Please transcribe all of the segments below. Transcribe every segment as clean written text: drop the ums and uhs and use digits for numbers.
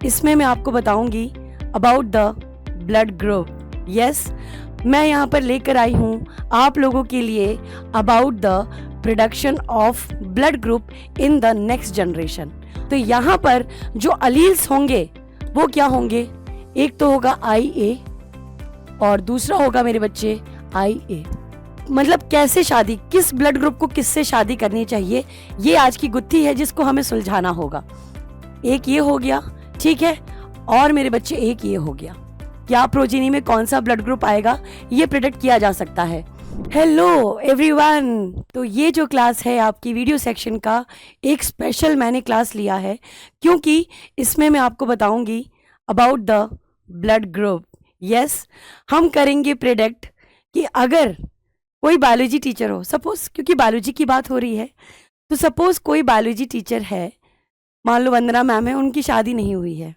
इसमें मैं आपको बताऊंगी about the blood group. Yes, मैं यहाँ पर लेकर आई हूँ आप लोगों के लिए about the production of blood group in the next generation. तो यहाँ पर जो अलील्स होंगे वो क्या होंगे, एक तो होगा IA और दूसरा होगा मेरे बच्चे IA। मतलब कैसे शादी, किस ब्लड ग्रुप को किससे शादी करनी चाहिए, ये आज की गुत्थी है जिसको हमें सुलझाना होगा। एक ये हो गया, ठीक है, और मेरे बच्चे एक ये हो गया। क्या प्रोजेनी में कौन सा ब्लड ग्रुप आएगा ये प्रेडिक्ट किया जा सकता है। हेलो एवरीवन, तो ये जो क्लास है आपकी वीडियो सेक्शन का एक स्पेशल मैंने क्लास लिया है, क्योंकि इसमें मैं आपको बताऊंगी about the blood group. Yes, हम करेंगे प्रेडिक्ट कि अगर कोई बायोलॉजी टीचर हो, सपोज क्योंकि बायोलॉजी की बात हो रही है, तो सपोज कोई बायोलॉजी टीचर है, मान लो वंदना मैम है, उनकी शादी नहीं हुई है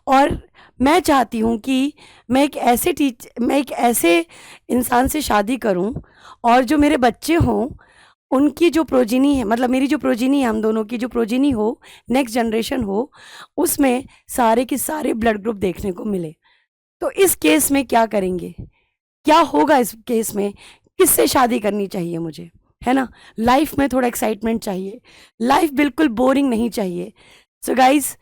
और मैं चाहती हूँ कि मैं एक ऐसे इंसान से शादी करूँ और जो मेरे बच्चे हों उनकी जो प्रोजेनी है, मतलब मेरी जो प्रोजेनी है, हम दोनों की जो प्रोजेनी हो, नेक्स्ट जनरेशन हो, उसमें सारे के सारे ब्लड ग्रुप देखने को मिले। तो इस केस में क्या करेंगे, क्या होगा इस केस में, किससे शादी करनी चाहिए मुझे, है ना। लाइफ में थोड़ा एक्साइटमेंट चाहिए, लाइफ बिल्कुल बोरिंग नहीं चाहिए। सो गाइज,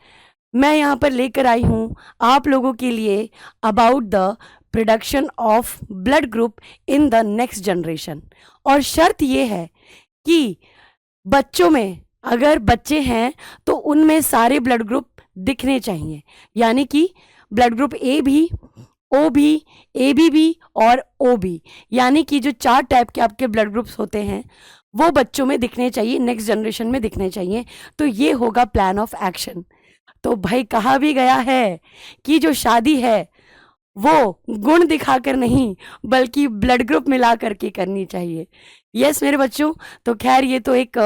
मैं यहाँ पर लेकर आई हूँ आप लोगों के लिए about the production of blood group in the next generation. और शर्त ये है कि बच्चों में अगर बच्चे हैं तो उनमें सारे ब्लड ग्रुप दिखने चाहिए, यानी कि ब्लड ग्रुप A भी, O भी, AB भी और O भी, यानी कि जो 4 टाइप के आपके ब्लड ग्रुप्स होते हैं वो बच्चों में दिखने चाहिए, नेक्स्ट जनरेशन में दिखने चाहिए। तो ये होगा प्लान ऑफ एक्शन। तो भाई कहा भी गया है कि जो शादी है वो गुण दिखाकर नहीं बल्कि ब्लड ग्रुप मिला करके करनी चाहिए। यस मेरे बच्चों, तो खैर ये तो एक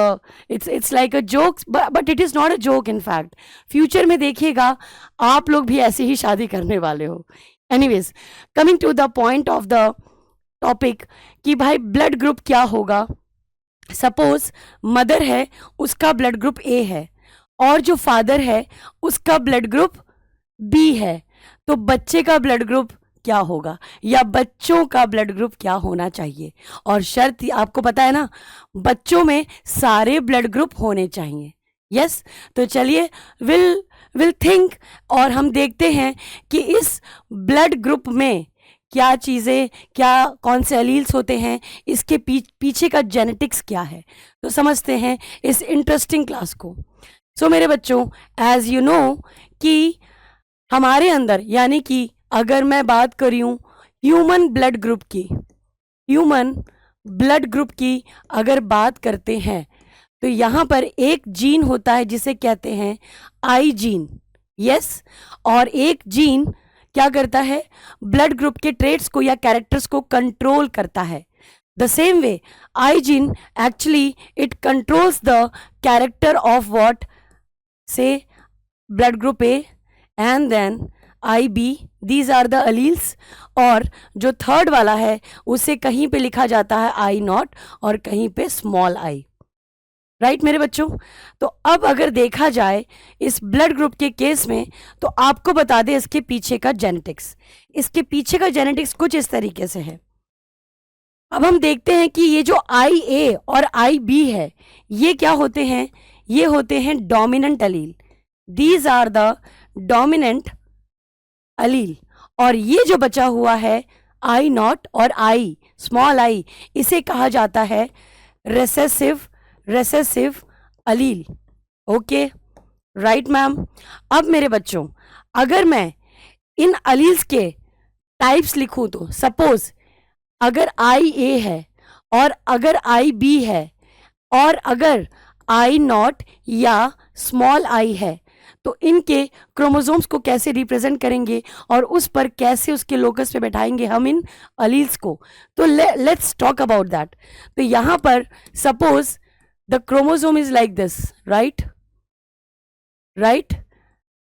it's like a joke, but it is not a joke. In fact future में देखिएगा आप लोग भी ऐसे ही शादी करने वाले हो। Anyways, coming to the point of the topic कि भाई ब्लड ग्रुप क्या होगा। सपोज मदर है, उसका ब्लड ग्रुप A है और जो फादर है उसका ब्लड ग्रुप B है, तो बच्चे का ब्लड ग्रुप क्या होगा या बच्चों का ब्लड ग्रुप क्या होना चाहिए। और शर्त आपको पता है ना, बच्चों में सारे ब्लड ग्रुप होने चाहिए। यस, तो चलिए विल थिंक और हम देखते हैं कि इस ब्लड ग्रुप में क्या चीज़ें, क्या कौन से एलील्स होते हैं, इसके पीछे का जेनेटिक्स क्या है। तो समझते हैं इस इंटरेस्टिंग क्लास को। सो मेरे बच्चों, एज यू नो कि हमारे अंदर, यानी कि अगर मैं बात कर रही हूँ ह्यूमन ब्लड ग्रुप की, ह्यूमन ब्लड ग्रुप की अगर बात करते हैं तो यहाँ पर एक जीन होता है जिसे कहते हैं I जीन। यस, और एक जीन क्या करता है, ब्लड ग्रुप के ट्रेट्स को या कैरेक्टर्स को कंट्रोल करता है। The same way I gene actually it controls the character of what, say blood group A and then IB, these are the alleles. और जो थर्ड वाला है उसे कहीं पे लिखा जाता है I0 और कहीं पे स्मॉल I। राइट मेरे बच्चों, तो अब अगर देखा जाए इस ब्लड ग्रुप के केस में, तो आपको बता दें इसके पीछे का जेनेटिक्स। इसके पीछे का जेनेटिक्स कुछ इस तरीके से है। अब हम देखते हैं कि ये जो IA और IB है ये क्या होते हैं, ये होते हैं dominant allele. These are the dominant allele. और ये जो बचा हुआ है I0 और I स्मॉल I, इसे कहा जाता है recessive allele. Okay, right ma'am. अब मेरे बच्चों, अगर मैं इन अलील्स के टाइप्स लिखूं तो सपोज अगर IA है और अगर IB है और अगर I0 या स्मॉल I है, तो इनके क्रोमोसोम्स को कैसे रिप्रेजेंट करेंगे और उस पर कैसे उसके लोकस पे बैठाएंगे हम इन अलील्स को। तो लेट्स टॉक अबाउट दैट। तो यहाँ पर suppose the chromosome is like this, right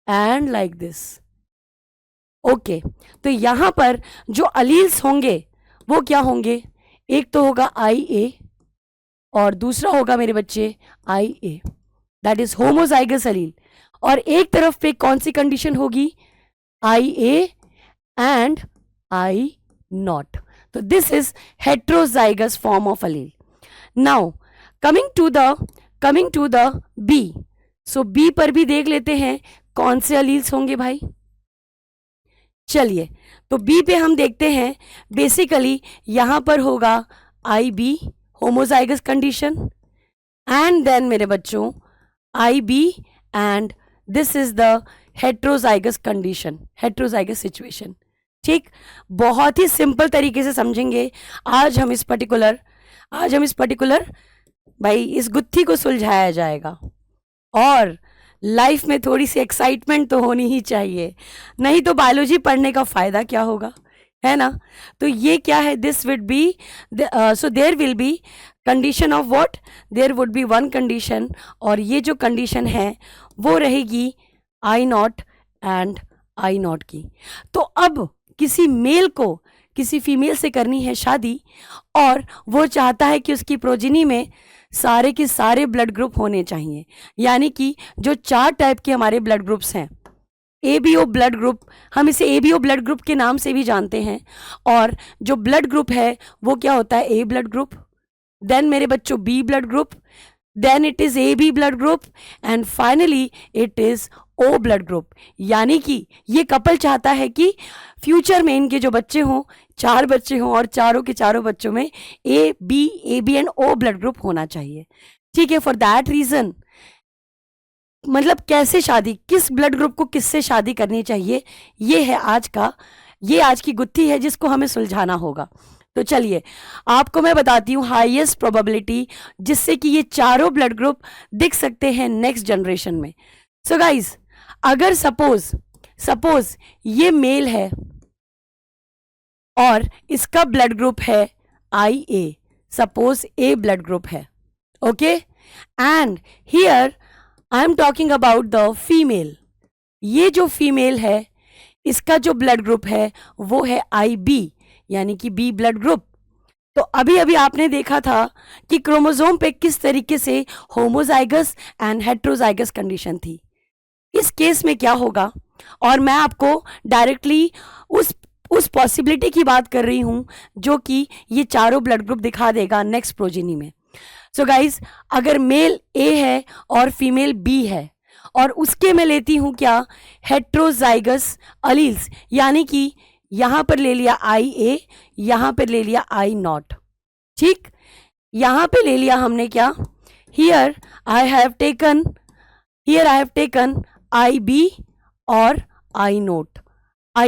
and like this. Okay, तो यहाँ पर जो अलील्स होंगे वो क्या होंगे, एक तो होगा IA और दूसरा होगा मेरे बच्चे IA, that is homozygous allele. और एक तरफ पे कौन सी कंडीशन होगी, I A and I not. तो this is heterozygous form of allele. Now coming to the B. So B पर भी देख लेते हैं कौन से अलील्स होंगे भाई। चलिए, तो बी पे हम देखते हैं बेसिकली यहां पर होगा I B homozygous condition, and then मेरे बच्चों I B and this is the heterozygous condition, heterozygous situation. ठीक, बहुत ही सिंपल तरीके से समझेंगे आज हम इस पर्टिकुलर भाई इस गुत्थी को सुलझाया जाएगा। और लाइफ में थोड़ी सी एक्साइटमेंट तो होनी ही चाहिए, नहीं तो बायोलॉजी पढ़ने का फायदा क्या होगा, है ना। तो ये क्या है, this would be so there will be condition of what, there would be one condition, और ये जो कंडीशन है वो रहेगी I not and I not की। तो अब किसी मेल को किसी फीमेल से करनी है शादी, और वो चाहता है कि उसकी प्रोजिनी में सारे के सारे ब्लड ग्रुप होने चाहिए, यानी कि जो 4 टाइप के हमारे ब्लड ग्रुप्स हैं, एबीओ ब्लड ग्रुप, हम इसे एबीओ ब्लड ग्रुप के नाम से भी जानते हैं। और जो ब्लड ग्रुप है वो क्या होता है, ए ब्लड ग्रुप, देन मेरे बच्चों B blood group, then it is A B blood group, and finally it is O blood group. यानी कि ये कपल चाहता है कि फ्यूचर में इनके जो बच्चे हों, 4 बच्चे हों, और चारों के चारों बच्चों में A B and O blood group होना चाहिए। ठीक है, फॉर दैट रीजन मतलब कैसे शादी, किस ब्लड ग्रुप को किससे शादी करनी चाहिए, ये है आज की गुत्थी है जिसको हमें सुलझाना होगा। तो चलिए आपको मैं बताती हूँ हाईएस्ट प्रोबेबिलिटी जिससे कि ये चारों ब्लड ग्रुप दिख सकते हैं नेक्स्ट जनरेशन में। सो गाइज, अगर सपोज ये मेल है और इसका ब्लड ग्रुप है आई ए, सपोज ए ब्लड ग्रुप है, okay, and here I am talking about the female. ये जो फीमेल है इसका जो ब्लड ग्रुप है वो है आई बी, यानी कि बी ब्लड ग्रुप। तो अभी अभी आपने देखा था कि क्रोमोसोम पे किस तरीके से होमोजाइगस एंड हेट्रोजाइगस कंडीशन थी। इस केस में क्या होगा, और मैं आपको डायरेक्टली उस पॉसिबिलिटी की बात कर रही हूं जो कि ये चारों ब्लड ग्रुप दिखा देगा नेक्स्ट प्रोजेनी में। सो गाइज, अगर मेल ए है और फीमेल बी है और उसके मैं लेती हूं क्या, हेट्रोजाइगस अलील्स, यानी कि यहां पर ले लिया आई ए, यहां पर ले लिया आई नॉट। ठीक, यहां पे ले लिया हमने क्या, here I have taken I B और I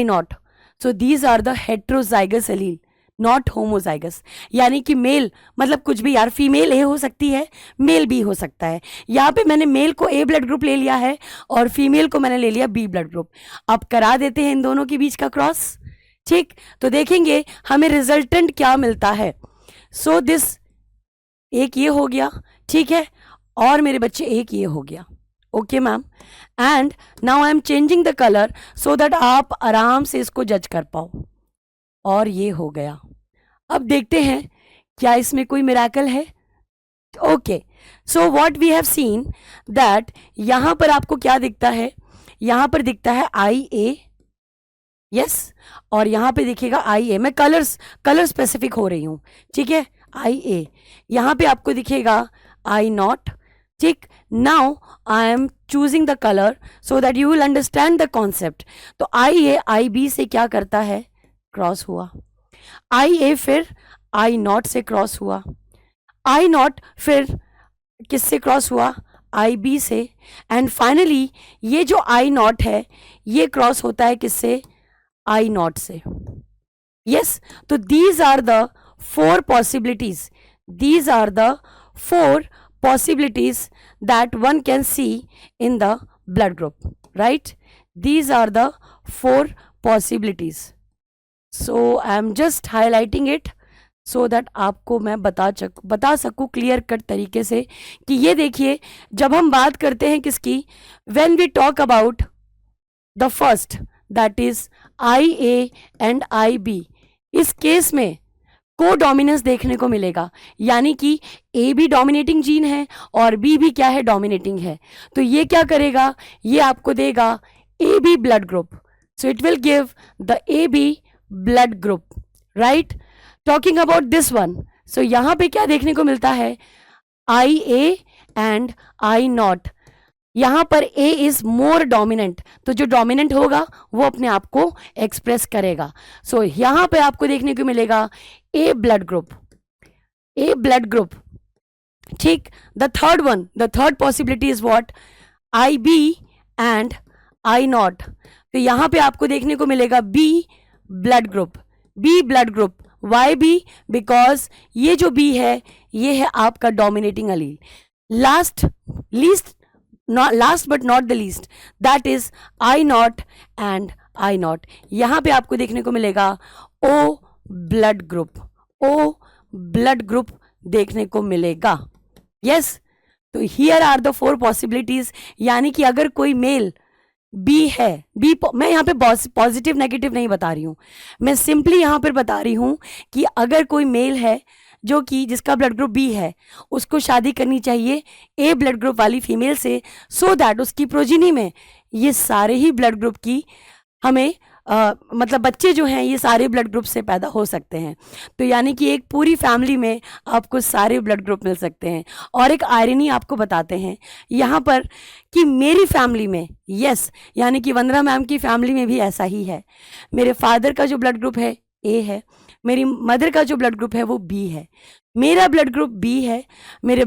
not. So these are the heterozygous allele, not homozygous. यानी कि मेल मतलब कुछ भी यार, फीमेल ए हो सकती है, मेल बी हो सकता है। यहाँ पे मैंने मेल को ए ब्लड ग्रुप ले लिया है और फीमेल को मैंने ले लिया बी ब्लड ग्रुप। अब करा देते हैं इन दोनों के बीच का क्रॉस। ठीक, तो देखेंगे हमें रिजल्टेंट क्या मिलता है। सो दिस एक ये हो गया, ठीक है, और मेरे बच्चे एक ये हो गया। Okay ma'am, and now I am changing the colour so that आप आराम से इसको जज कर पाओ। और ये हो गया। अब देखते हैं क्या इसमें कोई मिराकल है। Okay, so what we have seen that यहां पर आपको क्या दिखता है, यहां पर दिखता है आई ए, यस, और यहां पे दिखेगा आई ए। मैं कलर स्पेसिफिक हो रही हूं, ठीक है, आई ए, यहां पे आपको दिखेगा आई नॉट। ठीक, now I am choosing the colour so that you will understand the concept. तो आई ए आई बी से क्या करता है, क्रॉस हुआ, आई ए फिर आई नॉट से क्रॉस हुआ, आई नॉट फिर किससे क्रॉस हुआ, आई बी से, एंड फाइनली ये जो आई नॉट है ये क्रॉस होता है किससे, आई नॉट से। यस, तो these are the 4 possibilities, these are the 4 possibilities that one can see in the blood group, right? These are the 4 possibilities. So I am just highlighting it so that आपको मैं बता सकूँ clear cut तरीके से कि ये देखिए, जब हम बात करते हैं किसकी, when we talk about the first, that is IA and IB, इस केस में को डोमिनेंस देखने को मिलेगा, यानी कि ए भी डोमिनेटिंग जीन है और बी भी क्या है, डोमिनेटिंग है। तो ये क्या करेगा, ये आपको देगा A B blood group. So it will give the A B blood group, right. Talking about this one, so यहाँ पे क्या देखने को मिलता है, आई ए एंड आई नॉट। यहाँ पर ए इज मोर डोमिनेंट, तो जो डोमिनेंट होगा वो अपने आप को एक्सप्रेस करेगा। सो यहाँ पे आपको देखने को मिलेगा A blood group, A blood group, ठीक। The third one, the third possibility is what, I B and I not. तो यहाँ पे आपको देखने को मिलेगा B blood group, B blood group. Why B, because ये जो बी है ये है आपका dominating allele. Last but not the least, that is I not and I not. यहाँ पे आपको देखने को मिलेगा ओ ब्लड ग्रुप, ओ ब्लड ग्रुप देखने को मिलेगा। यस, तो हियर आर द 4 पॉसिबिलिटीज, यानी कि अगर कोई मेल बी है, बी, मैं यहाँ पे पॉजिटिव नेगेटिव नहीं बता रही हूँ, मैं सिंपली यहाँ पर बता रही हूँ कि अगर कोई मेल है जो कि जिसका ब्लड ग्रुप बी है, उसको शादी करनी चाहिए ए ब्लड ग्रुप वाली फीमेल से, सो दैट उसकी प्रोजिनी में ये सारे ही ब्लड ग्रुप की हमें मतलब बच्चे जो हैं ये सारे ब्लड ग्रुप से पैदा हो सकते हैं। तो यानी कि एक पूरी फैमिली में आपको सारे ब्लड ग्रुप मिल सकते हैं। और एक आयरनी आपको बताते हैं यहाँ पर कि मेरी फैमिली में, यस, यानी कि वंदना मैम की फैमिली में भी ऐसा ही है। मेरे फादर का जो ब्लड ग्रुप है ए है, मेरी मदर का जो ब्लड ग्रुप है वो बी है, मेरा ब्लड ग्रुप बी है, मेरे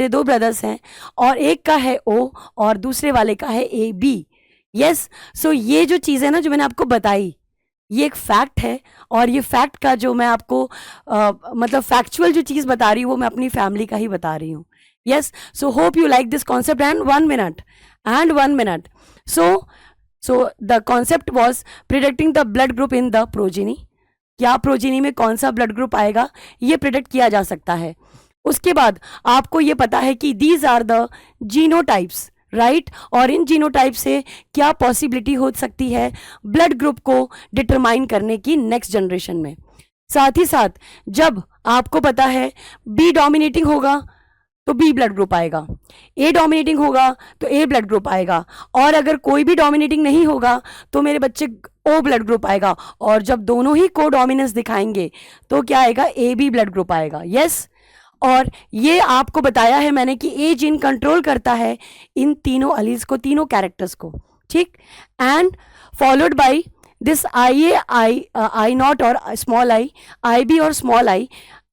2 ब्रदर्स हैं और एक का है ओ और दूसरे वाले का है ए बी। यस, सो ये जो चीज़ है ना जो मैंने आपको बताई, ये एक फैक्ट है और ये फैक्ट का जो मैं आपको मतलब फैक्चुअल जो चीज़ बता रही हूँ वो मैं अपनी फैमिली का ही बता रही हूँ। Yes, so hope you like this concept and 1 minute. So the concept was predicting the blood group in the progeny. क्या प्रोजिनी में कौन सा ब्लड ग्रुप आएगा ये प्रिडिक्ट किया जा सकता है। उसके बाद आपको ये पता है कि these are the genotypes, right, और इन जीनोटाइप से क्या पॉसिबिलिटी हो सकती है ब्लड ग्रुप को डिटरमाइन करने की नेक्स्ट जनरेशन में। साथ ही साथ जब आपको पता है बी डोमिनेटिंग होगा तो बी ब्लड ग्रुप आएगा, ए डोमिनेटिंग होगा तो ए ब्लड ग्रुप आएगा, और अगर कोई भी डोमिनेटिंग नहीं होगा तो मेरे बच्चे ओ ब्लड ग्रुप आएगा, और जब दोनों ही को डोमिनेंस दिखाएंगे तो क्या आएगा, ए बी ब्लड ग्रुप आएगा। यस, और ये आपको बताया है मैंने कि ए जीन कंट्रोल करता है इन तीनों अलील्स को, तीनों कैरेक्टर्स को, ठीक। And followed by this I not और स्मॉल आई बी और स्मॉल आई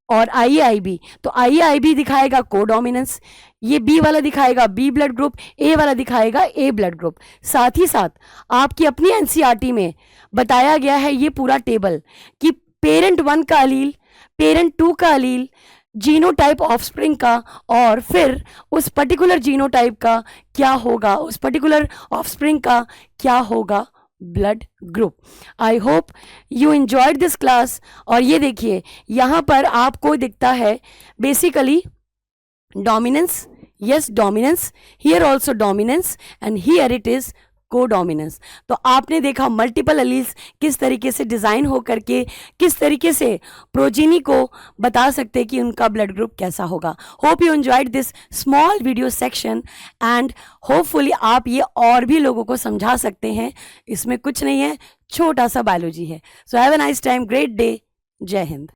और आई बी। तो आई बी दिखाएगा को डोमिनेंस, ये बी वाला दिखाएगा बी ब्लड ग्रुप, ए वाला दिखाएगा ए ब्लड ग्रुप। साथ ही साथ आपकी अपनी एनसीईआरटी में बताया गया है ये पूरा टेबल कि पेरेंट 1 का अलील, पेरेंट 2 का अलील, जीनोटाइप ऑफस्प्रिंग का, और फिर उस पर्टिकुलर जीनोटाइप का क्या होगा, उस पर्टिकुलर ऑफस्प्रिंग का क्या होगा blood group. I hope you enjoyed this class. और ये देखिए यहाँ पर आपको दिखता है basically dominance, yes dominance, here also dominance and here it is को डोमिनेंस। तो आपने देखा मल्टीपल अलील्स किस तरीके से डिज़ाइन हो करके किस तरीके से प्रोजीनी को बता सकते कि उनका ब्लड ग्रुप कैसा होगा। Hope you enjoyed this small video section and hopefully आप ये और भी लोगों को समझा सकते हैं। इसमें कुछ नहीं है, छोटा सा बायोलॉजी है। So have a nice time, great day, जय हिंद।